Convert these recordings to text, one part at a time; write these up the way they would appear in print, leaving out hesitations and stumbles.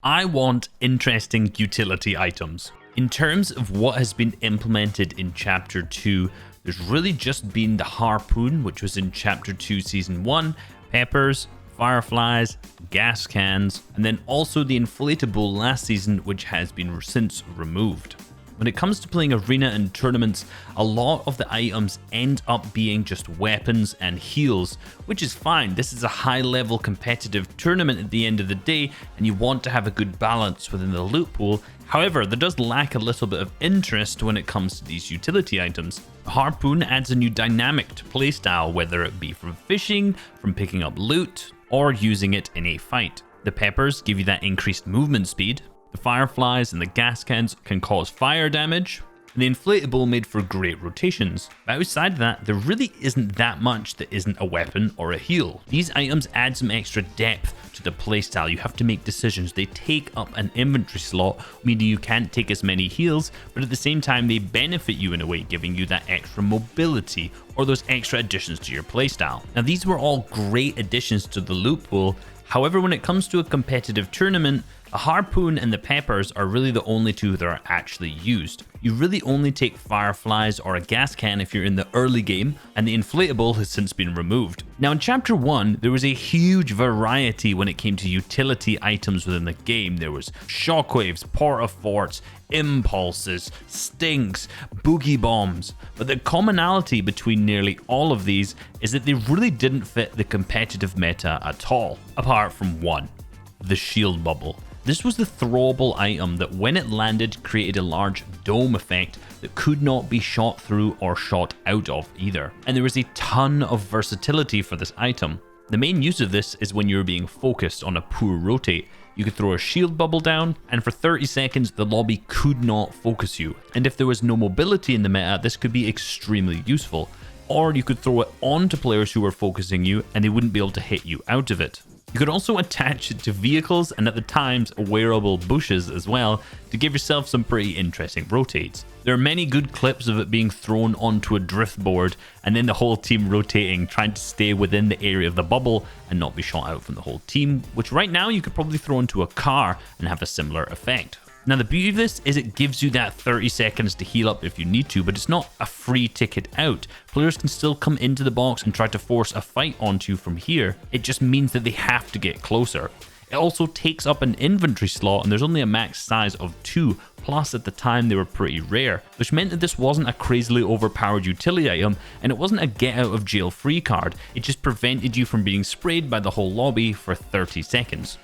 I want interesting utility items. In terms of what has been implemented in Chapter 2, there's really just been the harpoon, which was in Chapter 2 Season 1, peppers, fireflies, gas cans, and then also the inflatable last season, which has been since removed. When it comes to playing arena and tournaments, a lot of the items end up being just weapons and heals, which is fine. This is a high-level competitive tournament at the end of the day, and you want to have a good balance within the loot pool. However, there does lack a little bit of interest when it comes to these utility items. The harpoon adds a new dynamic to playstyle, whether it be from fishing, from picking up loot, or using it in a fight. The peppers give you that increased movement speed. The fireflies and the gas cans can cause fire damage, and the inflatable made for great rotations. But outside of that, there really isn't that much that isn't a weapon or a heal. These items add some extra depth to the playstyle. You have to make decisions. They take up an inventory slot, meaning you can't take as many heals, but at the same time they benefit you in a way, giving you that extra mobility or those extra additions to your playstyle. Now these were all great additions to the loot pool. However, when it comes to a competitive tournament, a harpoon and the peppers are really the only two that are actually used. You really only take fireflies or a gas can if you're in the early game, and the inflatable has since been removed. Now in Chapter 1, there was a huge variety when it came to utility items within the game. There was shockwaves, porta-forts, impulses, stinks, boogie bombs, but the commonality between nearly all of these is that they really didn't fit the competitive meta at all, apart from one, the shield bubble. This was the throwable item that when it landed created a large dome effect that could not be shot through or shot out of either. And there was a ton of versatility for this item. The main use of this is when you're being focused on a poor rotate. You could throw a shield bubble down, and for 30 seconds the lobby could not focus you. And if there was no mobility in the meta, this could be extremely useful. Or you could throw it onto players who were focusing you and they wouldn't be able to hit you out of it. You could also attach it to vehicles and at the times wearable bushes as well to give yourself some pretty interesting rotates. There are many good clips of it being thrown onto a drift board and then the whole team rotating, trying to stay within the area of the bubble and not be shot out from the whole team, which right now you could probably throw into a car and have a similar effect. Now the beauty of this is it gives you that 30 seconds to heal up if you need to, but it's not a free ticket out. Players can still come into the box and try to force a fight onto you from here. It just means that they have to get closer. It also takes up an inventory slot and there's only a max size of 2, plus at the time they were pretty rare, which meant that this wasn't a crazily overpowered utility item and it wasn't a get out of jail free card. It just prevented you from being sprayed by the whole lobby for 30 seconds.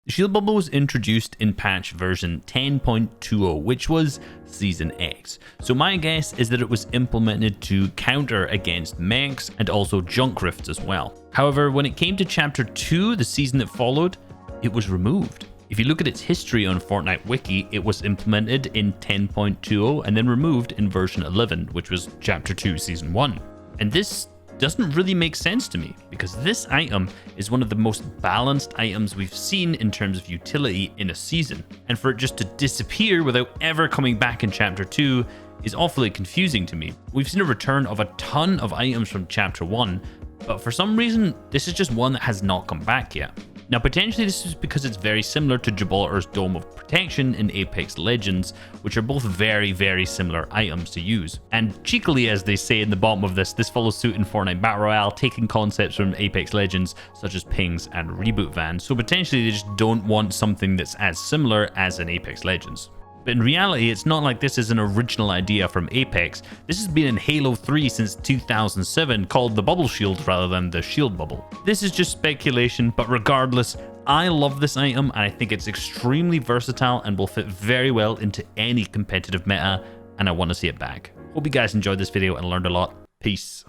The shield bubble was introduced in patch version 10.20, which was Season X. So my guess is that it was implemented to counter against mechs and also junk rifts as well. However, when it came to Chapter 2, the season that followed, it was removed. If you look at its history on Fortnite Wiki, it was implemented in 10.20 and then removed in version 11, which was Chapter 2 Season 1. And this doesn't really make sense to me because this item is one of the most balanced items we've seen in terms of utility in a season, and for it just to disappear without ever coming back in Chapter 2 is awfully confusing to me. We've seen a return of a ton of items from Chapter 1, but for some reason this is just one that has not come back yet. Now potentially this is because it's very similar to Gibraltar's Dome of Protection in Apex Legends, which are both very similar items to use. And cheekily, as they say in the bottom of this follows suit in Fortnite Battle Royale, taking concepts from Apex Legends such as pings and reboot vans, so potentially they just don't want something that's as similar as in Apex Legends. But in reality, it's not like this is an original idea from Apex. This has been in Halo 3 since 2007, called the Bubble Shield rather than the Shield Bubble. This is just speculation, but regardless, I love this item and I think it's extremely versatile and will fit very well into any competitive meta, and I want to see it back. Hope you guys enjoyed this video and learned a lot. Peace.